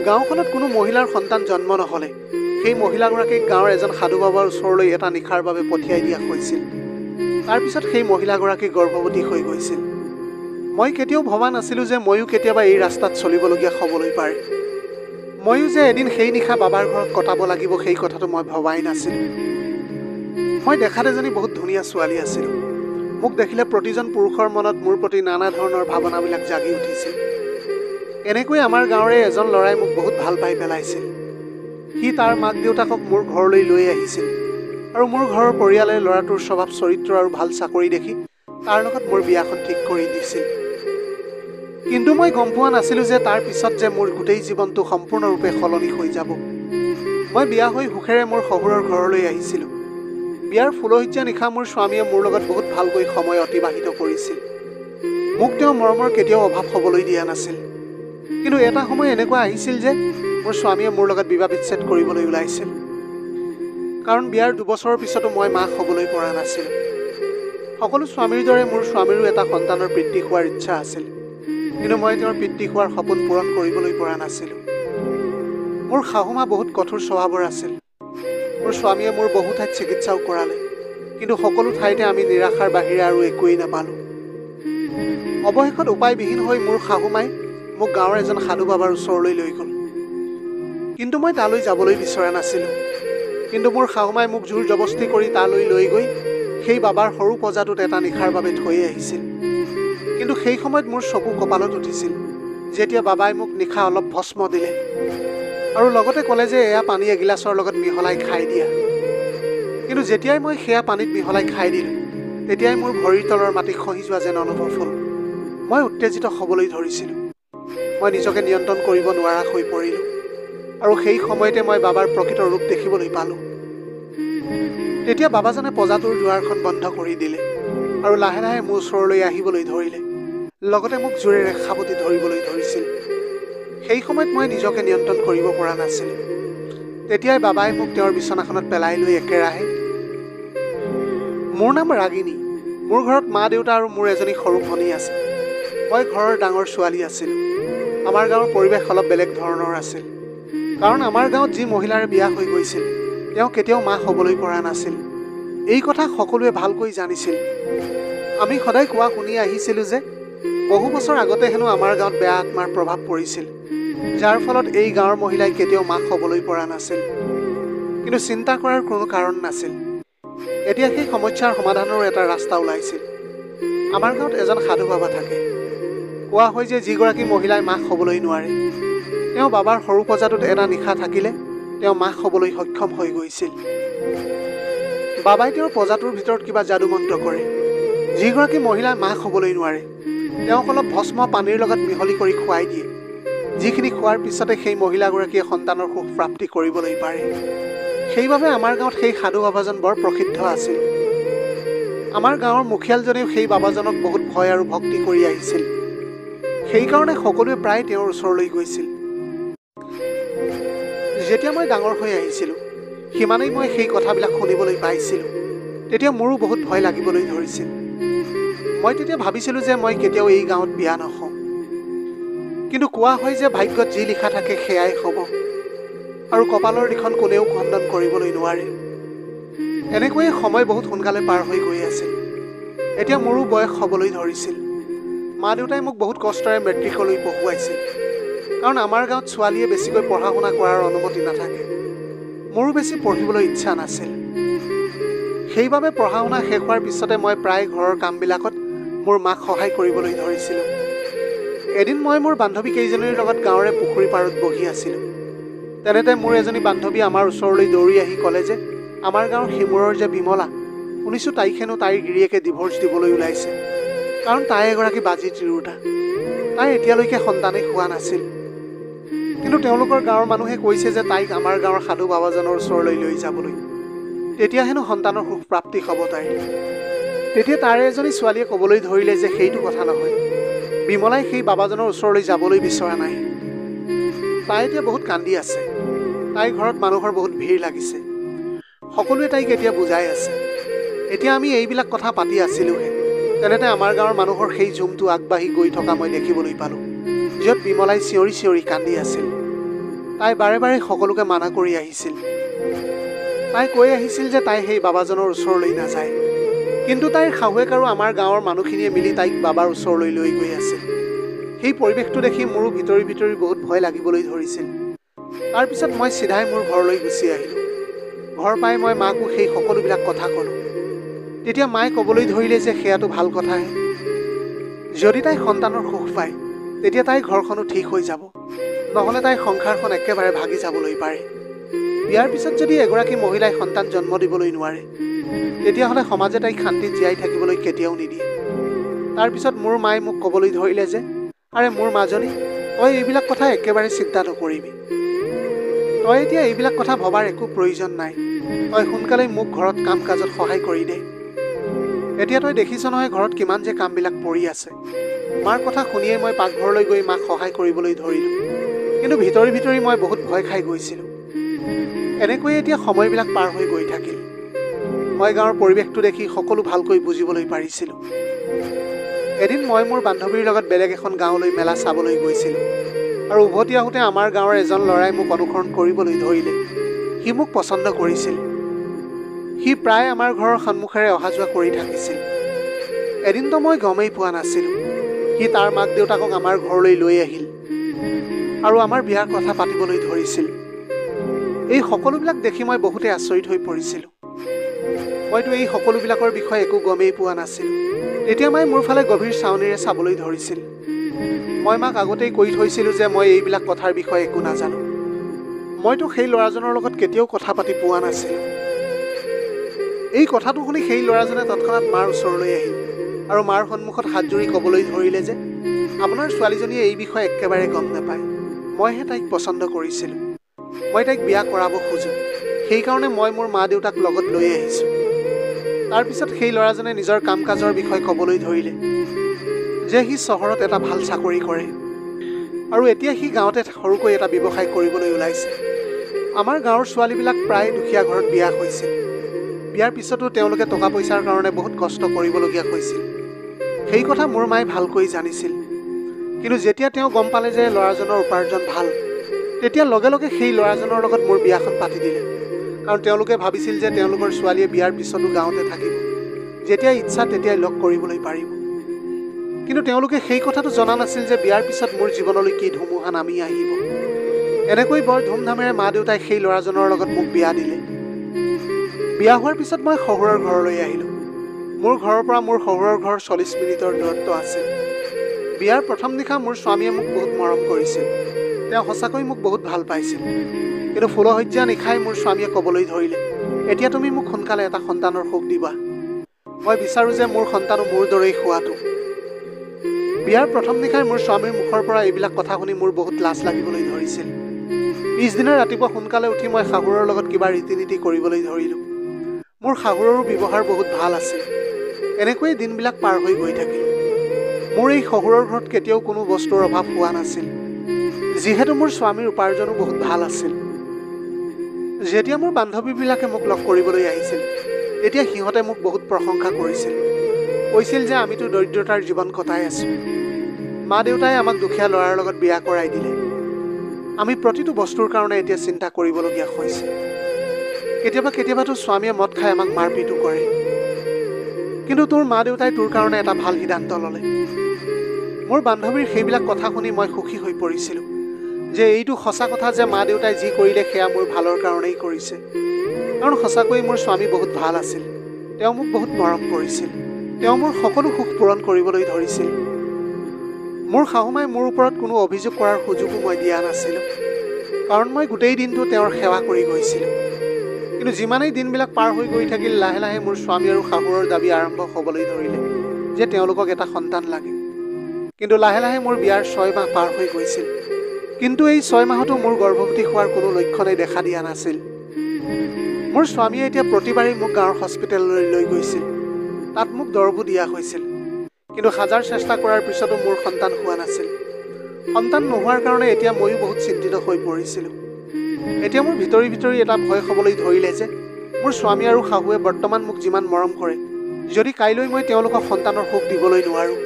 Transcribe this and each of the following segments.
গাঁওখনত কোনো মহিলাৰ সন্তান জন্ম নহ'লে সেই মহিলাগৰাকীক গাঁৱৰ এজন সাধু বাবাৰ ওচৰলৈ এটা নিশাৰ বাবে পঠিয়াই দিয়া হৈছিল। তাৰপিছত সেই মহিলাগৰাকী গৰ্ভৱতী হৈ গৈছিল। মই কেতিয়াও ভবা নাছিলোঁ যে ময়ো কেতিয়াবা এই ৰাস্তাত চলিবলগীয়া হ'বলৈ পাৰে। ময়ো যে এদিন সেই নিশা বাবাৰ ঘৰত কটাব লাগিব সেই কথাটো মই ভবাই নাছিলোঁ। মই দেখাত এজনী বহুত ধুনীয়া ছোৱালী আছিলোঁ। মোক দেখিলে প্ৰতিজন পুৰুষৰ মনত মোৰ প্ৰতি নানা ধৰণৰ ভাৱনাবিলাক জাগি উঠিছিল। এনেকৈ আমাৰ গাঁৱৰে এজন ল'ৰাই মোক বহুত ভাল পাই পেলাইছিল। সি তাৰ মাক দেউতাকক মোৰ ঘৰলৈ লৈ আহিছিল আৰু মোৰ ঘৰৰ পৰিয়ালে ল'ৰাটোৰ স্বভাৱ চৰিত্ৰ আৰু ভাল চাকৰি দেখি তাৰ লগত মোৰ বিয়াখন ঠিক কৰি দিছিল। কিন্তু মই গম পোৱা নাছিলোঁ যে তাৰ পিছত যে মোৰ গোটেই জীৱনটো সম্পূৰ্ণৰূপে সলনি হৈ যাব। মই বিয়া হৈ সুখেৰে মোৰ শহুৰৰ ঘৰলৈ আহিছিলোঁ। বিয়াৰ ফুলসজ্জা নিশা মোৰ স্বামীয়ে মোৰ লগত বহুত ভালকৈ সময় অতিবাহিত কৰিছিল। মোক তেওঁ মৰমৰ কেতিয়াও অভাৱ হ'বলৈ দিয়া নাছিল। কিন্তু এটা সময় এনেকুৱা আহিছিল যে মোৰ স্বামীয়ে মোৰ লগত বিবাহ বিচ্ছেদ কৰিবলৈ ওলাইছিল। কাৰণ বিয়াৰ 2 বছৰৰ পিছতো মই মাক হ'বলৈ পৰা নাছিলোঁ। সকলো স্বামীৰ দৰে মোৰ স্বামীৰো এটা সন্তানৰ পিতৃ হোৱাৰ ইচ্ছা আছিল। কিন্তু মই তেওঁৰ পিতৃ হোৱাৰ সপোন পূৰণ কৰিবলৈ পৰা নাছিলোঁ। মোৰ শাহুমা বহুত কঠোৰ স্বভাৱৰ আছিল। মোৰ স্বামীয়ে মোৰ বহু ঠাইত চিকিৎসাও কৰালে, কিন্তু সকলো ঠাইতে আমি নিৰাশাৰ বাহিৰে আৰু একোৱেই নাপালোঁ। অৱশেষত উপায়বিহীন হৈ মোৰ শাহুমাই মোক গাঁৱৰ এজন সাধু বাবাৰ ওচৰলৈ লৈ গ'ল। কিন্তু মই তালৈ যাবলৈ বিচৰা নাছিলোঁ। কিন্তু মোৰ শাহুমাই মোক জোৰ জবস্তি কৰি তালৈ লৈ গৈ সেই বাবাৰ সৰু পজাটোত এটা নিশাৰ বাবে থৈ আহিছিল। কিন্তু সেই সময়ত মোৰ চকু কপালত উঠিছিল যেতিয়া বাবাই মোক নিশা অলপ ভস্ম দিলে আৰু লগতে ক'লে যে এয়া পানী এগিলাচৰ লগত মিহলাই খাই দিয়া। কিন্তু যেতিয়াই মই সেয়া পানীত মিহলাই খাই দিলোঁ তেতিয়াই মোৰ ভৰিৰ তলৰ মাটি খহি যোৱা যেন অনুভৱ হ'ল। মই উত্তেজিত হ'বলৈ ধৰিছিলোঁ। মই নিজকে নিয়ন্ত্ৰণ কৰিব নোৱাৰা হৈ পৰিলোঁ আৰু সেই সময়তে মই বাবাৰ প্ৰকৃত ৰূপ দেখিবলৈ পালোঁ। তেতিয়া বাবাজনে পজাটোৰ দুৱাৰখন বন্ধ কৰি দিলে আৰু লাহে লাহে মোৰ ওচৰলৈ আহিবলৈ ধৰিলে। লগতে মোক জোৰেৰে সাবটি ধৰিবলৈ ধৰিছিল। সেই সময়ত মই নিজকে নিয়ন্ত্ৰণ কৰিব পৰা নাছিলোঁ। তেতিয়াই বাবাই মোক তেওঁৰ বিচনাখনত পেলাই লৈ একেৰাহে, মোৰ নাম ৰাগিনী। মোৰ ঘৰত মা দেউতা আৰু মোৰ এজনী সৰু ভনী আছে। মই ঘৰৰ ডাঙৰ ছোৱালী আছিলোঁ। আমাৰ গাঁৱৰ পৰিৱেশ অলপ বেলেগ ধৰণৰ আছিল। কাৰণ আমাৰ গাঁৱত যি মহিলাৰে বিয়া হৈ গৈছিল তেওঁ কেতিয়াও মাক হ'বলৈ পৰা নাছিল। এই কথা সকলোৱে ভালকৈ জানিছিল। আমি সদায় কোৱা শুনি আহিছিলোঁ যে বহু বছৰ আগতে হেনো আমাৰ গাঁৱত বেয়া আত্মাৰ প্ৰভাৱ পৰিছিল, যাৰ ফলত এই গাঁৱৰ মহিলাই কেতিয়াও মাক হ'বলৈ পৰা নাছিল। কিন্তু চিন্তা কৰাৰ কোনো কাৰণ নাছিল। এতিয়া সেই সমস্যাৰ সমাধানৰ এটা ৰাস্তা ওলাইছিল। আমাৰ গাঁৱত এজন সাধু বাবা থাকে। কোৱা হয় যে যিগৰাকী মহিলাই মাক হ'বলৈ নোৱাৰে তেওঁ বাবাৰ সৰু পজাটোত এটা নিশা থাকিলে তেওঁ মাক হ'বলৈ সক্ষম হৈ গৈছিল। বাবাই তেওঁৰ পজাটোৰ ভিতৰত কিবা যাদু মন্ত্ৰ কৰে। যিগৰাকী মহিলাই মাক হ'বলৈ নোৱাৰে তেওঁক অলপ ভস্ম পানীৰ লগত মিহলি কৰি খুৱাই দিয়ে, যিখিনি খোৱাৰ পিছতে সেই মহিলাগৰাকীয়ে সন্তানৰ সুখ প্ৰাপ্তি কৰিবলৈ পাৰে। সেইবাবে আমাৰ গাঁৱত সেই সাধু বাবাজন বৰ প্ৰসিদ্ধ আছিল। আমাৰ গাঁৱৰ মুখিয়ালজনেও সেই বাবাজনক বহুত ভয় আৰু ভক্তি কৰি আহিছিল। সেইকাৰণে সকলোৱে প্ৰায় তেওঁৰ ওচৰলৈ গৈছিল। যেতিয়া মই ডাঙৰ হৈ আহিছিলোঁ সিমানেই মই সেই কথাবিলাক শুনিবলৈ পাইছিলোঁ। তেতিয়া মোৰো বহুত ভয় লাগিবলৈ ধৰিছিল। মই তেতিয়া ভাবিছিলোঁ যে মই কেতিয়াও এই গাঁৱত বিয়া নহওঁ। কিন্তু কোৱা হয় যে ভাগ্যত যি লিখা থাকে সেয়াই হ'ব আৰু কপালৰ লিখন কোনেও খণ্ডন কৰিবলৈ নোৱাৰে। এনেকৈয়ে সময় বহুত সোনকালে পাৰ হৈ গৈ আছিল। এতিয়া মোৰো বয়স হ'বলৈ ধৰিছিল। মা দেউতাই মোক বহুত কষ্টৰে মেট্ৰিকলৈ পঢ়ুৱাইছিল। কাৰণ আমাৰ গাঁৱত ছোৱালীয়ে বেছিকৈ পঢ়া শুনা কৰাৰ অনুমতি নাথাকে। মোৰো বেছি পঢ়িবলৈ ইচ্ছা নাছিল। সেইবাবে পঢ়া শুনা শেষ হোৱাৰ পিছতে মই প্ৰায় ঘৰৰ কামবিলাকত মোৰ মাক সহায় কৰিবলৈ ধৰিছিলোঁ। এদিন মই মোৰ বান্ধৱী কেইজনীৰ লগত গাঁৱৰে পুখুৰী পাৰত বহি আছিলোঁ। তেনেতে মোৰ এজনী বান্ধৱী আমাৰ ওচৰলৈ দৌৰি আহি ক'লে যে আমাৰ গাঁৱৰ সিমূৰৰ যে বিমলা, শুনিছোঁ তাইক হেনো তাইৰ গিৰিয়েকে ডিভোৰ্চ দিবলৈ ওলাইছে। কাৰণ তাই এগৰাকী বাজি তিৰোতা। তাই এতিয়ালৈকে সন্তানেই হোৱা নাছিল। কিন্তু তেওঁলোকৰ গাঁৱৰ মানুহে কৈছে যে তাইক আমাৰ গাঁৱৰ সাধু বাবাজনৰ ওচৰলৈ লৈ যাবলৈ। তেতিয়া হেনো সন্তানৰ সুখ প্ৰাপ্তি হ'ব তাইৰ। তেতিয়া তাৰে এজনী ছোৱালীয়ে ক'বলৈ ধৰিলে যে সেইটো কথা নহয়, বিমলাই সেই বাবাজনৰ ওচৰলৈ যাবলৈ বিচৰা নাই। তাই এতিয়া বহুত কান্দি আছে। তাইৰ ঘৰত মানুহৰ বহুত ভিৰ লাগিছে। সকলোৱে তাইক এতিয়া বুজাই আছে। এতিয়া আমি এইবিলাক কথা পাতি আছিলোঁহে তেনেতে আমাৰ গাঁৱৰ মানুহৰ সেই জুমটো আগবাঢ়ি গৈ থকা মই দেখিবলৈ পালোঁ, য'ত বিমলাই চিঞৰি চিঞৰি কান্দি আছিল। তাই বাৰে বাৰে সকলোকে মানা কৰি আহিছিল। তাই কৈ আহিছিল যে তাই সেই বাবাজনৰ ওচৰলৈ নাযায়, কিন্তু তাইৰ শাহুৱেক আৰু আমাৰ গাঁৱৰ মানুহখিনিয়ে মিলি তাইক বাবাৰ ওচৰলৈ লৈ গৈ আছিল। সেই পৰিৱেশটো দেখি মোৰো ভিতৰি ভিতৰি বহুত ভয় লাগিবলৈ ধৰিছিল। তাৰপিছত মই চিধাই মোৰ ঘৰলৈ গুচি আহিলোঁ। ঘৰ পাই মই মাকো সেই সকলোবিলাক কথা ক'লোঁ। তেতিয়া মায়ে ক'বলৈ ধৰিলে যে সেয়াটো ভাল কথাহে। যদি তাই সন্তানৰ সুখ পায় তেতিয়া তাইৰ ঘৰখনো ঠিক হৈ যাব, নহ'লে তাইৰ সংসাৰখন একেবাৰে ভাগি যাবলৈ পাৰে। বিয়াৰ পিছত যদি এগৰাকী মহিলাই সন্তান জন্ম দিবলৈ নোৱাৰে তেতিয়াহ'লে সমাজে তাইক শান্তিত জীয়াই থাকিবলৈ কেতিয়াও নিদিয়ে। তাৰপিছত মোৰ মায়ে মোক ক'বলৈ ধৰিলে যে আৰে মোৰ মাজনী, তই এইবিলাক কথা একেবাৰে চিন্তা নকৰিবি। তই এতিয়া এইবিলাক কথা ভবাৰ একো প্ৰয়োজন নাই। তই সোনকালেই মোক ঘৰত কাম কাজত সহায় কৰি দে। এতিয়া তই দেখিছ নহয় ঘৰত কিমান যে কামবিলাক পৰি আছে। মাৰ কথা শুনিয়ে মই পাকঘৰলৈ গৈ মাক সহায় কৰিবলৈ ধৰিলোঁ, কিন্তু ভিতৰি ভিতৰি মই বহুত ভয় খাই গৈছিলোঁ। এনেকৈয়ে এতিয়া সময়বিলাক পাৰ হৈ গৈ থাকিল। মই গাঁৱৰ পৰিৱেশটো দেখি সকলো ভালকৈ বুজিবলৈ পাৰিছিলোঁ। এদিন মই মোৰ বান্ধৱীৰ লগত বেলেগ এখন গাঁৱলৈ মেলা চাবলৈ গৈছিলোঁ, আৰু উভতি আহোঁতে আমাৰ গাঁৱৰ এজন ল'ৰাই মোক অনুসৰণ কৰিবলৈ ধৰিলে। সি মোক পচন্দ কৰিছিল। সি প্ৰায় আমাৰ ঘৰৰ সন্মুখেৰে অহা যোৱা কৰি থাকিছিল। এদিনতো মই গমেই পোৱা নাছিলোঁ। সি তাৰ মাক দেউতাকক আমাৰ ঘৰলৈ লৈ আহিল আৰু আমাৰ বিয়াৰ কথা পাতিবলৈ ধৰিছিল। এই সকলোবিলাক দেখি মই বহুতে আচৰিত হৈ পৰিছিলোঁ। মইতো এই সকলোবিলাকৰ বিষয়ে একো গমেই পোৱা নাছিলোঁ। তেতিয়া মায়ে মোৰ ফালে গভীৰ চাৱনিৰে চাবলৈ ধৰিছিল। মই মাক আগতেই কৈ থৈছিলোঁ যে মই এইবিলাক কথাৰ বিষয়ে একো নাজানো। মইতো সেই ল'ৰাজনৰ লগত কেতিয়াও কথা পাতি পোৱা নাছিলোঁ। এই কথাটো শুনি সেই ল'ৰাজনে তৎক্ষণাত মাৰ ওচৰলৈ আহিল আৰু মাৰ সন্মুখত হাত জুৰি ক'বলৈ ধৰিলে যে আপোনাৰ ছোৱালীজনীয়ে এই বিষয়ে একেবাৰে গম নাপায়। মইহে তাইক পচন্দ কৰিছিলোঁ। মই তাইক বিয়া কৰাব খোজোঁ। সেইকাৰণে মই মোৰ মা দেউতাক লগত লৈ আহিছোঁ। তাৰপিছত সেই ল'ৰাজনে নিজৰ কাম কাজৰ বিষয়ে ক'বলৈ ধৰিলে যে সি চহৰত এটা ভাল চাকৰি কৰে আৰু এতিয়া সি গাঁৱতে সৰুকৈ এটা ব্যৱসায় কৰিবলৈ ওলাইছে। আমাৰ গাঁৱৰ ছোৱালীবিলাক প্ৰায় দুখীয়া ঘৰত বিয়া হৈছিল। বিয়াৰ পিছতো তেওঁলোকে টকা পইচাৰ কাৰণে বহুত কষ্ট কৰিবলগীয়া হৈছিল। সেই কথা মোৰ মায়ে ভালকৈ জানিছিল। কিন্তু যেতিয়া তেওঁ গম পালে যে ল'ৰাজনৰ উপাৰ্জন ভাল, তেতিয়া লগে লগে সেই ল'ৰাজনৰ লগত মোৰ বিয়াখন পাতি দিলে। কাৰণ তেওঁলোকে ভাবিছিল যে তেওঁলোকৰ ছোৱালীয়ে বিয়াৰ পিছতো গাঁৱতে থাকিব, যেতিয়া ইচ্ছা তেতিয়াই লগ কৰিবলৈ পাৰিব। কিন্তু তেওঁলোকে সেই কথাটো জনা নাছিল যে বিয়াৰ পিছত মোৰ জীৱনলৈ কি ধুমুহা নামি আহিব। এনেকৈ বৰ ধুমধামেৰে মা দেউতাই সেই ল'ৰাজনৰ লগত মোক বিয়া দিলে। বিয়া হোৱাৰ পিছত মই শহুৰৰ ঘৰলৈ আহিলোঁ। মোৰ ঘৰৰ পৰা মোৰ শহুৰৰ ঘৰ 40 মিনিটৰ দূৰত্ব আছিল। বিয়াৰ প্ৰথম নিশা মোৰ স্বামীয়ে মোক বহুত মৰম কৰিছিল। তেওঁ সঁচাকৈ মোক বহুত ভাল পাইছিল। কিন্তু ফুলশয্যা নিশাই মোৰ স্বামীয়ে ক'বলৈ ধৰিলে, এতিয়া তুমি মোক সোনকালে এটা সন্তানৰ সুখ দিবা। মই বিচাৰোঁ যে মোৰ সন্তানো মোৰ দৰেই হোৱাটো। বিয়াৰ প্ৰথম নিশাই মোৰ স্বামীৰ মুখৰ পৰা এইবিলাক কথা শুনি মোৰ বহুত লাজ লাগিবলৈ ধৰিছিল। পিছদিনা ৰাতিপুৱা সোনকালে উঠি মই শাহুৰৰ লগত কিবা ৰীতি নীতি কৰিবলৈ ধৰিলোঁ। মোৰ শাহুৰৰো ব্যৱহাৰ বহুত ভাল আছিল। এনেকৈয়ে দিনবিলাক পাৰ হৈ গৈ থাকিল। মোৰ এই শহুৰৰ ঘৰত কেতিয়াও কোনো বস্তুৰ অভাৱ হোৱা নাছিল, যিহেতু মোৰ স্বামীৰ উপাৰ্জনো বহুত ভাল আছিল। যেতিয়া মোৰ বান্ধৱীবিলাকে মোক লগ কৰিবলৈ আহিছিল তেতিয়া সিহঁতে মোক বহুত প্ৰশংসা কৰিছিল। কৈছিল যে আমিতো দৰিদ্ৰতাৰ জীৱন কটাই আছোঁ। মা দেউতাই আমাক দুখীয়া ল'ৰাৰ লগত বিয়া কৰাই দিলে। আমি প্ৰতিটো বস্তুৰ কাৰণে এতিয়া চিন্তা কৰিবলগীয়া হৈছে। কেতিয়াবাতো স্বামীয়ে মদ খাই আমাক মাৰপিটো কৰে। কিন্তু তোৰ মা দেউতাই তোৰ কাৰণে এটা ভাল সিদ্ধান্ত ল'লে। মোৰ বান্ধৱীৰ সেইবিলাক কথা শুনি মই সুখী হৈ পৰিছিলোঁ যে এইটো সঁচা কথা যে মা দেউতাই যি কৰিলে সেয়া মোৰ ভালৰ কাৰণেই কৰিছে। কাৰণ সঁচাকৈ মোৰ স্বামী বহুত ভাল আছিল। তেওঁ মোক বহুত মৰম কৰিছিল। তেওঁ মোৰ সকলো সুখ পূৰণ কৰিবলৈ ধৰিছিল। মোৰ শাহুমাই মোৰ ওপৰত কোনো অভিযোগ কৰাৰ সুযোগো মই দিয়া নাছিলোঁ, কাৰণ মই গোটেই দিনটো তেওঁৰ সেৱা কৰি গৈছিলোঁ। কিন্তু যিমানেই দিনবিলাক পাৰ হৈ গৈ থাকিল, লাহে লাহে মোৰ স্বামী আৰু শাহুৰৰ দাবী আৰম্ভ হ'বলৈ ধৰিলে যে তেওঁলোকক এটা সন্তান লাগে। কিন্তু লাহে লাহে মোৰ বিয়াৰ 6 মাহ পাৰ হৈ গৈছিল। কিন্তু এই 6 মাহতো মোৰ গৰ্ভৱতী হোৱাৰ কোনো লক্ষণেই দেখা দিয়া নাছিল। মোৰ স্বামীয়ে এতিয়া প্ৰতিবাৰেই মোক গাঁৱৰ হস্পিটেললৈ লৈ গৈছিল। তাত মোক দৰবো দিয়া হৈছিল। কিন্তু হাজাৰ চেষ্টা কৰাৰ পিছতো মোৰ সন্তান হোৱা নাছিল। সন্তান নোহোৱাৰ কাৰণে এতিয়া ময়ো বহুত চিন্তিত হৈ পৰিছিলোঁ। এতিয়া মোৰ ভিতৰি ভিতৰি এটা ভয় হ'বলৈ ধৰিলে যে মোৰ স্বামী আৰু শাহুৱে বৰ্তমান মোক যিমান মৰম কৰে, যদি কাইলৈ মই তেওঁলোকক সন্তানৰ সুখ দিবলৈ নোৱাৰোঁ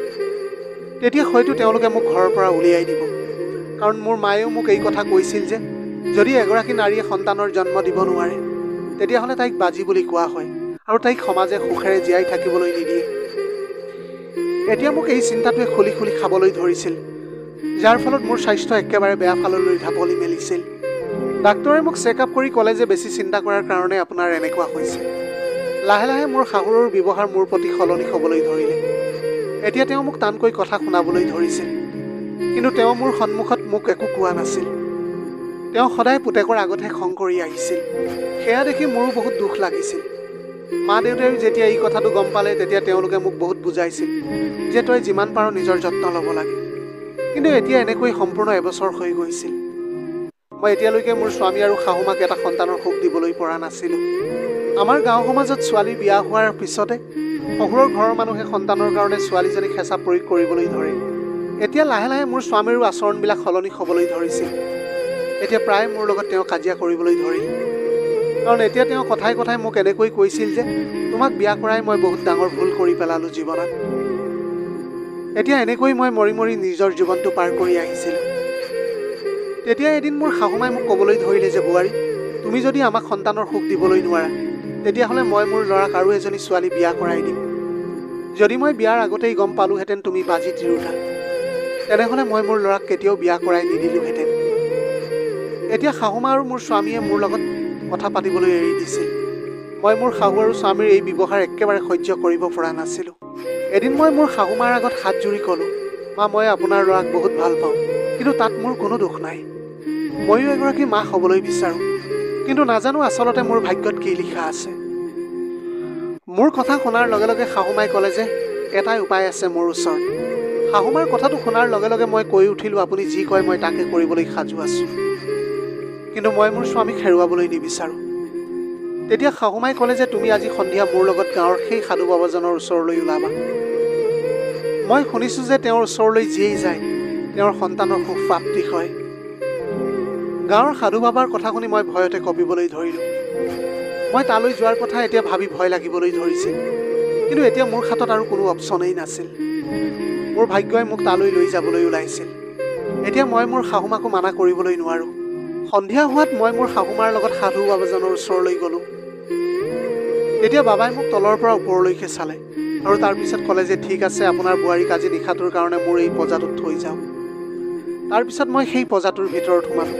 তেতিয়া হয়তো তেওঁলোকে মোক ঘৰৰ পৰা উলিয়াই দিব। কাৰণ মোৰ মায়েও মোক এই কথা কৈছিল যে যদি এগৰাকী নাৰীয়ে সন্তানৰ জন্ম দিব নোৱাৰে তেতিয়াহ'লে তাইক বাজি বুলি কোৱা হয় আৰু তাইক সমাজে সুখেৰে জীয়াই থাকিবলৈ নিদিয়ে। এতিয়া মোক এই চিন্তাটোৱে খুলি খুলি খাবলৈ ধৰিছিল, যাৰ ফলত মোৰ স্বাস্থ্য একেবাৰে বেয়া ফাললৈ ঢাপলি মেলিছিল। ডাক্তৰে মোক চেক আপ কৰি ক'লে যে বেছি চিন্তা কৰাৰ কাৰণে আপোনাৰ এনেকুৱা হৈছে। লাহে লাহে মোৰ শাহুৰৰ ব্যৱহাৰ মোৰ প্ৰতি সলনি হ'বলৈ ধৰিলে। এতিয়া তেওঁ মোক টানকৈ কথা শুনাবলৈ ধৰিছিল, কিন্তু তেওঁ মোৰ সন্মুখত মোক একো কোৱা নাছিল। তেওঁ সদায় পুতেকৰ আগতহে খং কৰি আহিছিল। সেয়া দেখি মোৰো বহুত দুখ লাগিছিল। মা দেউতাইও যেতিয়া এই কথাটো গম পালে তেতিয়া তেওঁলোকে মোক বহুত বুজাইছিল যে তই যিমান পাৰ নিজৰ যত্ন ল'ব লাগে। কিন্তু এতিয়া এনেকৈ সম্পূৰ্ণ এবছৰ হৈ গৈছিল। মই এতিয়ালৈকে মোৰ স্বামী আৰু শাহুমাক এটা সন্তানৰ সুখ দিবলৈ পৰা নাছিলোঁ। আমাৰ গাঁও সমাজত ছোৱালী বিয়া হোৱাৰ পিছতে শহুৰৰ ঘৰৰ মানুহে সন্তানৰ কাৰণে ছোৱালীজনীক হেঁচা প্ৰয়োগ কৰিবলৈ ধৰে। এতিয়া লাহে লাহে মোৰ স্বামীৰো আচৰণবিলাক সলনি হ'বলৈ ধৰিছিল। এতিয়া প্ৰায় মোৰ লগত তেওঁ কাজিয়া কৰিবলৈ ধৰিল, কাৰণ এতিয়া তেওঁ কথাই কথাই মোক এনেকৈ কৈছিল যে তোমাক বিয়া কৰাই মই বহুত ডাঙৰ ভুল কৰি পেলালোঁ জীৱনত। এতিয়া এনেকৈ মই মৰি মৰি নিজৰ জীৱনটো পাৰ কৰি আহিছিলোঁ। তেতিয়া এদিন মোৰ শাহুমাই মোক ক'বলৈ ধৰিলে যে বোৱাৰী, তুমি যদি আমাক সন্তানৰ সুখ দিবলৈ নোৱাৰা তেতিয়াহ'লে মই মোৰ ল'ৰাক আৰু এজনী ছোৱালী বিয়া কৰাই দিম। যদি মই বিয়াৰ আগতেই গম পালোহেঁতেন তুমি বাজি তিৰোতা, তেনেহ'লে মই মোৰ ল'ৰাক কেতিয়াও বিয়া কৰাই নিদিলোহেঁতেন। এতিয়া শাহুমা আৰু মোৰ স্বামীয়ে মোৰ লগত কথা পাতিবলৈ এৰি দিছিল। মই মোৰ শাহু আৰু স্বামীৰ এই ব্যৱহাৰ একেবাৰে সহ্য কৰিব পৰা নাছিলোঁ। এদিন মই মোৰ শাহুমাৰ আগত হাত জুৰি ক'লোঁ, মা, মই আপোনাৰ ল'ৰাক বহুত ভাল পাওঁ, কিন্তু তাত মোৰ কোনো দুখ নাই। ময়ো এগৰাকী মা হ'বলৈ বিচাৰোঁ, কিন্তু নাজানো আচলতে মোৰ ভাগ্যত কি লিখা আছে। মোৰ কথা শুনাৰ লগে লগে শাহুমাই ক'লে যে এটাই উপায় আছে মোৰ ওচৰত। শাহুমাৰ কথাটো শুনাৰ লগে লগে মই কৈ উঠিলোঁ, আপুনি যি কয় মই তাকে কৰিবলৈ সাজু আছোঁ, কিন্তু মই মোৰ স্বামীক হেৰুৱাবলৈ নিবিচাৰোঁ। তেতিয়া শাহুমাই ক'লে যে তুমি আজি সন্ধিয়া মোৰ লগত গাঁৱৰ সেই সাধু বাবাজনৰ ওচৰলৈ ওলাবা। মই শুনিছোঁ যে তেওঁৰ ওচৰলৈ যিয়েই যায় তেওঁৰ সন্তানৰ সুখ প্ৰাপ্তি হয়। গাঁৱৰ সাধু বাবাৰ কথা শুনি মই ভয়তে কঁপিবলৈ ধৰিলোঁ। মই তালৈ যোৱাৰ কথা এতিয়া ভাবি ভয় লাগিবলৈ ধৰিছিল, কিন্তু এতিয়া মোৰ হাতত আৰু কোনো অপশ্যনেই নাছিল। মোৰ ভাগ্যই মোক তালৈ লৈ যাবলৈ ওলাইছিল। এতিয়া মই মোৰ শাহুমাকো মানা কৰিবলৈ নোৱাৰোঁ। সন্ধিয়া হোৱাত মই মোৰ শাহুমাৰ লগত সাধু বাবাজনৰ ওচৰলৈ গ'লোঁ। তেতিয়া বাবাই মোক তলৰ পৰা ওপৰলৈকে চালে আৰু তাৰপিছত ক'লে যে ঠিক আছে, আপোনাৰ বোৱাৰীক আজি নিশাটোৰ কাৰণে মোৰ এই পজাটোত থৈ যাওঁ। তাৰপিছত মই সেই পজাটোৰ ভিতৰত সোমালোঁ।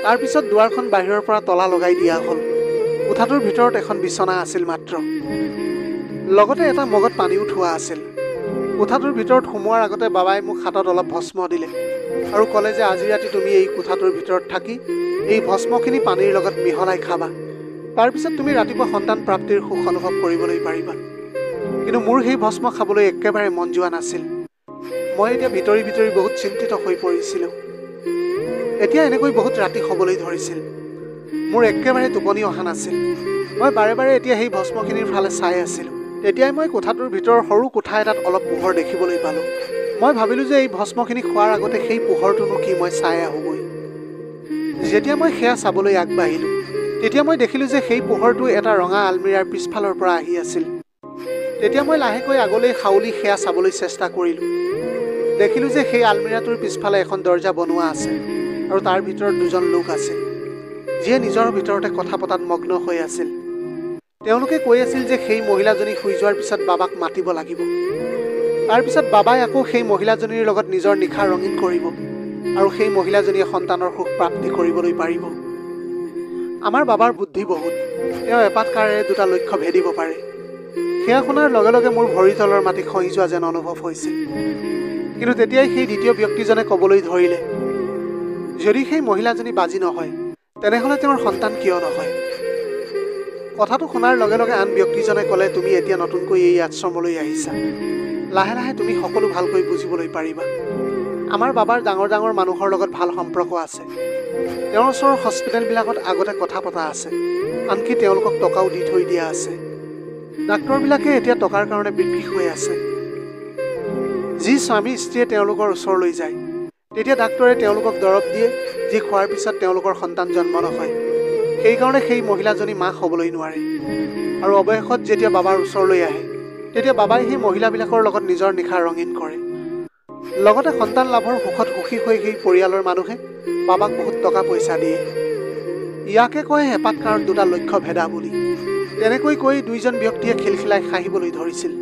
তাৰপিছত দুৱাৰখন বাহিৰৰ পৰা তলা লগাই দিয়া হ'ল। কোঠাটোৰ ভিতৰত এখন বিচনা আছিল মাত্ৰ, লগতে এটা মগত পানীও থোৱা আছিল। কোঠাটোৰ ভিতৰত সোমোৱাৰ আগতে বাবাই মোক হাতত অলপ ভস্ম দিলে আৰু ক'লে যে আজি ৰাতি তুমি এই কোঠাটোৰ ভিতৰত থাকি এই ভস্মখিনি পানীৰ লগত মিহলাই খাবা। তাৰপিছত তুমি ৰাতিপুৱা সন্তান প্ৰাপ্তিৰ সুখ অনুভৱ কৰিবলৈ পাৰিবা। কিন্তু মোৰ সেই ভস্ম খাবলৈ একেবাৰে মন যোৱা নাছিল। মই এতিয়া ভিতৰি ভিতৰি বহুত চিন্তিত হৈ পৰিছিলোঁ। এতিয়া এনেকৈ বহুত ৰাতি হ'বলৈ ধৰিছিল। মোৰ একেবাৰে টোপনি অহা নাছিল। মই বাৰে বাৰে এতিয়া সেই ভস্মখিনিৰ ফালে চাই আছিলোঁ। তেতিয়াই মই কোঠাটোৰ ভিতৰৰ সৰু কোঠা এটাত অলপ পোহৰ দেখিবলৈ পালোঁ। মই ভাবিলোঁ যে এই ভস্মখিনি খোৱাৰ আগতে সেই পোহৰটোনো কি মই চাই আহোঁগৈ। যেতিয়া মই সেয়া চাবলৈ আগবাঢ়িলোঁ তেতিয়া মই দেখিলোঁ যে সেই পোহৰটো এটা ৰঙা আলমিৰাৰ পিছফালৰ পৰা আহি আছিল। তেতিয়া মই লাহেকৈ আগলৈ সাউলি সেয়া চাবলৈ চেষ্টা কৰিলোঁ। দেখিলোঁ যে সেই আলমিৰাটোৰ পিছফালে এখন দৰ্জা বনোৱা আছে আৰু তাৰ ভিতৰত দুজন লোক আছিল, যিয়ে নিজৰ ভিতৰতে কথা পতাত মগ্ন হৈ আছিল। তেওঁলোকে কৈ আছিল যে সেই মহিলাজনী শুই যোৱাৰ পিছত বাবাক মাতিব লাগিব। তাৰপিছত বাবাই আকৌ সেই মহিলাজনীৰ লগত নিজৰ নিশা ৰঙীন কৰিব আৰু সেই মহিলাজনীয়ে সন্তানৰ সুখ প্ৰাপ্তি কৰিবলৈ পাৰিব। আমাৰ বাবাৰ বুদ্ধি বহুত। তেওঁ এপাত কাৰেৰে দুটা লক্ষ্য ভেদিব পাৰে। সেয়া শুনাৰ লগে লগে মোৰ ভৰিৰ তলৰ মাটি খহি যোৱা যেন অনুভৱ হৈছিল। কিন্তু তেতিয়াই সেই দ্বিতীয় ব্যক্তিজনে ক'বলৈ ধৰিলে, যদি সেই মহিলাজনী বাজি নহয় তেনেহ'লে তেওঁৰ সন্তান কিয় নহয়? কথাটো শুনাৰ লগে লগে আন ব্যক্তিজনে ক'লে, তুমি এতিয়া নতুনকৈ এই আশ্ৰমলৈ আহিছা। লাহে লাহে তুমি সকলো ভালকৈ বুজিবলৈ পাৰিবা। আমাৰ বাবাৰ ডাঙৰ ডাঙৰ মানুহৰ লগত ভাল সম্পৰ্ক আছে। তেওঁৰ ওচৰৰ হস্পিটেলবিলাকত আগতে কথা পতা আছে, আনকি তেওঁলোকক টকাও দি থৈ দিয়া আছে। ডাক্তৰবিলাকে এতিয়া টকাৰ কাৰণে বিক্ৰী হৈ আছে। যি স্বামী স্ত্ৰীয়ে তেওঁলোকৰ ওচৰলৈ যায় তেতিয়া ডাক্তৰে তেওঁলোকক দৰৱ দিয়ে, যি খোৱাৰ পিছত তেওঁলোকৰ সন্তান জন্ম নহয়। সেইকাৰণে সেই মহিলাজনী মাক হ'বলৈ নোৱাৰে। আৰু অৱশেষত যেতিয়া বাবাৰ ওচৰলৈ আহে তেতিয়া বাবাই সেই মহিলাবিলাকৰ লগত নিজৰ নিশা ৰঙীন কৰে। লগতে সন্তান লাভৰ সুখত সুখী হৈ সেই পৰিয়ালৰ মানুহে বাবাক বহুত টকা পইচা দিয়ে। ইয়াকে কয় হেপাত কাঁড়ত দুটা লক্ষ্য ভেদা বুলি। তেনেকৈ কৈ দুইজন ব্যক্তিয়ে খিলখিলাই হাঁহিবলৈ ধৰিছিল।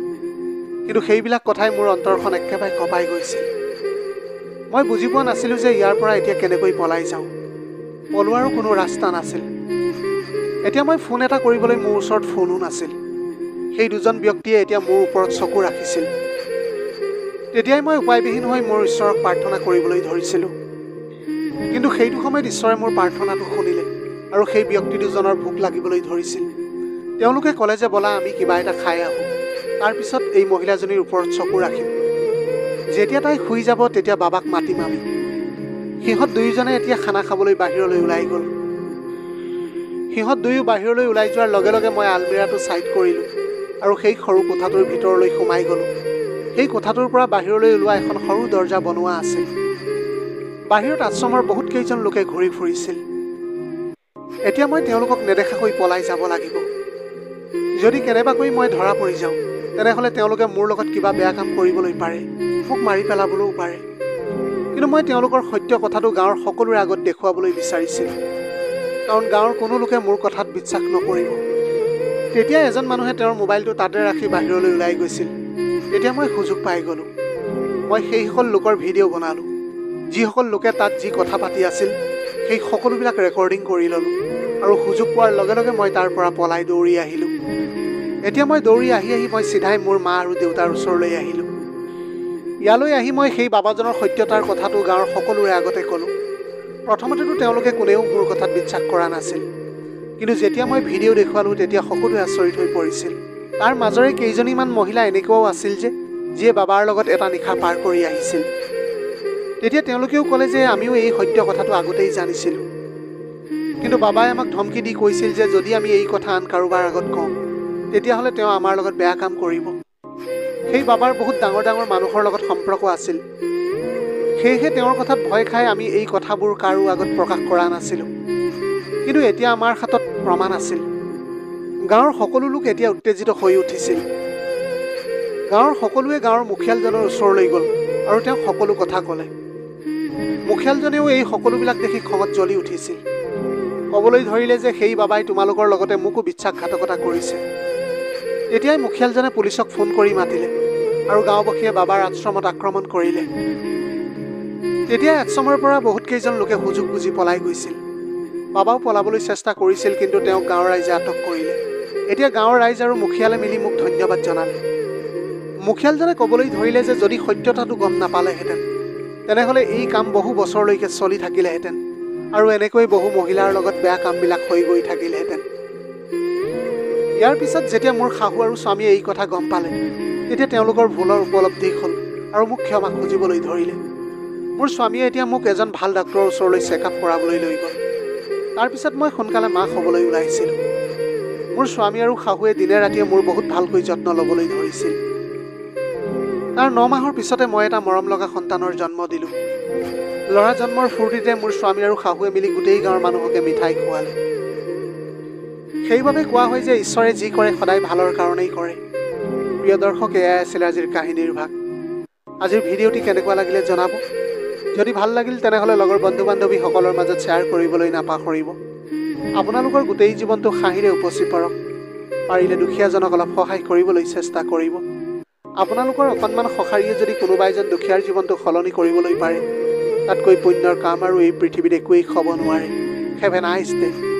কিন্তু সেইবিলাক কথাই মোৰ অন্তৰখন একেবাৰে কঁপাই গৈছিল। মই বুজি পোৱা নাছিলোঁ যে ইয়াৰ পৰা এতিয়া কেনেকৈ পলাই যাওঁ। পলোৱাৰো কোনো ৰাস্তা নাছিল। এতিয়া মই ফোন এটা কৰিবলৈ মোৰ ওচৰত ফোনো নাছিল। সেই দুজন ব্যক্তিয়ে এতিয়া মোৰ ওপৰত চকু ৰাখিছিল। তেতিয়াই মই উপায়বিহীন হৈ মোৰ ঈশ্বৰক প্ৰাৰ্থনা কৰিবলৈ ধৰিছিলোঁ। কিন্তু সেইটো সময়ত ঈশ্বৰে মোৰ প্ৰাৰ্থনাটো শুনিলে আৰু সেই ব্যক্তি দুজনৰ ভোক লাগিবলৈ ধৰিছিল। তেওঁলোকে ক'লে যে ব'লা আমি কিবা এটা খাই আহোঁ, তাৰপিছত এই মহিলাজনীৰ ওপৰত চকু ৰাখিম। যেতিয়া তাই শুই যাব তেতিয়া বাবাক মাতিম আমি। সিহঁত দুয়োজনে এতিয়া খানা খাবলৈ বাহিৰলৈ ওলাই গ'ল। সিহঁত দুয়ো বাহিৰলৈ ওলাই যোৱাৰ লগে লগে মই আলমিৰাটো ছাইড কৰিলোঁ আৰু সেই সৰু কোঠাটোৰ ভিতৰলৈ সোমাই গ'লোঁ। সেই কোঠাটোৰ পৰা বাহিৰলৈ ওলোৱা এখন সৰু দৰ্জা বনোৱা আছিল। বাহিৰত আশ্ৰমৰ বহুত কেইজন লোকে ঘূৰি ফুৰিছিল। এতিয়া মই তেওঁলোকক নেদেখাকৈ পলাই যাব লাগিব। যদি কেনেবাকৈ মই ধৰা পৰি যাওঁ তেনেহ'লে তেওঁলোকে মোৰ লগত কিবা বেয়া কাম কৰিবলৈ পাৰে, মোক মাৰি পেলাবলৈও পাৰে। কিন্তু মই তেওঁলোকৰ সত্য কথাটো গাঁৱৰ সকলোৰে আগত দেখুৱাবলৈ বিচাৰিছিলোঁ, কাৰণ গাঁৱৰ কোনো লোকে মোৰ কথাত বিশ্বাস নকৰিব। তেতিয়া এজন মানুহে তেওঁৰ মোবাইলটো তাতে ৰাখি বাহিৰলৈ ওলাই গৈছিল। তেতিয়া মই সুযোগ পাই গ'লোঁ। মই সেইসকল লোকৰ ভিডিঅ' বনালোঁ। যিসকল লোকে তাত যি কথা পাতি আছিল সেই সকলোবিলাক ৰেকৰ্ডিং কৰি ল'লোঁ আৰু সুযোগ পোৱাৰ লগে লগে মই তাৰ পৰা পলাই দৌৰি আহিলোঁ। এতিয়া মই দৌৰি আহি মই চিধাই মোৰ মা আৰু দেউতাৰ ওচৰলৈ আহিলোঁ। ইয়ালৈ আহি মই সেই বাবাজনৰ সত্যতাৰ কথাটো গাঁৱৰ সকলোৰে আগতে ক'লোঁ। প্ৰথমতেতো তেওঁলোকে কোনেও মোৰ কথাত বিশ্বাস কৰা নাছিল, কিন্তু যেতিয়া মই ভিডিঅ' দেখুৱালোঁ তেতিয়া সকলোৱে আচৰিত হৈ পৰিছিল। তাৰ মাজৰে কেইজনীমান মহিলা এনেকুৱাও আছিল যিয়ে বাবাৰ লগত এটা নিশা পাৰ কৰি আহিছিল। তেতিয়া তেওঁলোকেও ক'লে যে আমিও এই সত্য কথাটো আগতেই জানিছিলোঁ, কিন্তু বাবাই আমাক ধমকি দি কৈছিল যে যদি আমি এই কথা আন কাৰোবাৰ আগত কওঁ তেতিয়াহ'লে তেওঁ আমাৰ লগত বেয়া কাম কৰিব। সেই বাবাৰ বহুত ডাঙৰ ডাঙৰ মানুহৰ লগত সম্পৰ্ক আছিল। সেয়েহে তেওঁৰ কথাত ভয় খাই আমি এই কথাবোৰ কাৰো আগত প্ৰকাশ কৰা নাছিলোঁ। কিন্তু এতিয়া আমাৰ হাতত প্ৰমাণ আছিল। গাঁৱৰ সকলো লোক এতিয়া উত্তেজিত হৈ উঠিছিল। গাঁৱৰ সকলোৱে গাঁৱৰ মুখিয়ালজনৰ ওচৰলৈ গ'ল আৰু তেওঁক সকলো কথা ক'লে। মুখিয়ালজনেও এই সকলোবিলাক দেখি খঙত জ্বলি উঠিছিল। ক'বলৈ ধৰিলে যে সেই বাবাই তোমালোকৰ লগতে মোকো বিশ্বাসঘাতকতা কৰিছে। তেতিয়াই মুখিয়ালজনে পুলিচক ফোন কৰি মাতিলে আৰু গাঁওবাসীয়ে বাবাৰ আশ্ৰমত আক্ৰমণ কৰিলে। তেতিয়া আশ্ৰমৰ পৰা বহুত কেইজন লোকে সুযোগ বুজি পলাই গৈছিল। বাবাও পলাবলৈ চেষ্টা কৰিছিল, কিন্তু তেওঁক গাঁৱৰ ৰাইজে আটক কৰিলে। এতিয়া গাঁৱৰ ৰাইজ আৰু মুখিয়ালে মিলি মোক ধন্যবাদ জনালে। মুখিয়ালজনে ক'বলৈ ধৰিলে যে যদি সত্যতাটো গম নাপালেহেঁতেন তেনেহ'লে এই কাম বহু বছৰলৈকে চলি থাকিলেহেঁতেন আৰু এনেকৈ বহু মহিলাৰ লগত বেয়া কামবিলাক হৈ গৈ থাকিলেহেঁতেন। ইয়াৰ পিছত যেতিয়া মোৰ শাহু আৰু স্বামীয়ে এই কথা গম পালে তেতিয়া তেওঁলোকৰ ভুলৰ উপলব্ধি হ'ল আৰু মোক ক্ষমা খুজিবলৈ ধৰিলে। মোৰ স্বামীয়ে এতিয়া মোক এজন ভাল ডাক্তৰৰ ওচৰলৈ চেকআপ কৰাবলৈ লৈ গ'ল। তাৰপিছত মই সোনকালে মাক হ'বলৈ ওলাইছিলোঁ। মোৰ স্বামী আৰু শাহুৱে দিনে ৰাতিয়ে মোৰ বহুত ভালকৈ যত্ন ল'বলৈ ধৰিছিল। তাৰ 9 মাহৰ পিছতে মই এটা মৰম লগা সন্তানৰ জন্ম দিলোঁ। ল'ৰা জন্মৰ ফূৰ্তিতে মোৰ স্বামী আৰু শাহুৱে মিলি গোটেই গাঁৱৰ মানুহকে মিঠাই খুৱালে। সেইবাবে কোৱা হয় যে ঈশ্বৰে যি কৰে সদায় ভালৰ কাৰণেই কৰে। প্ৰিয় দৰ্শক, এয়াই আছিল আজিৰ কাহিনীৰ ভাগ। আজিৰ ভিডিঅ'টি কেনেকুৱা লাগিলে জনাব। যদি ভাল লাগিল তেনেহ'লে লগৰ বন্ধু বান্ধৱীসকলৰ মাজত শ্বেয়াৰ কৰিবলৈ নাপাহৰিব। আপোনালোকৰ গোটেই জীৱনটো হাঁহিৰে উপচি পৰক। পাৰিলে দুখীয়াজনক অলপ সহায় কৰিবলৈ চেষ্টা কৰিব। আপোনালোকৰ অকণমান সঁহাৰিয়ে যদি কোনোবা এজন দুখীয়াৰ জীৱনটো সলনি কৰিবলৈ পাৰে তাতকৈ পুণ্যৰ কাম আৰু এই পৃথিৱীত একোৱেই হ'ব নোৱাৰে। Have a nice day.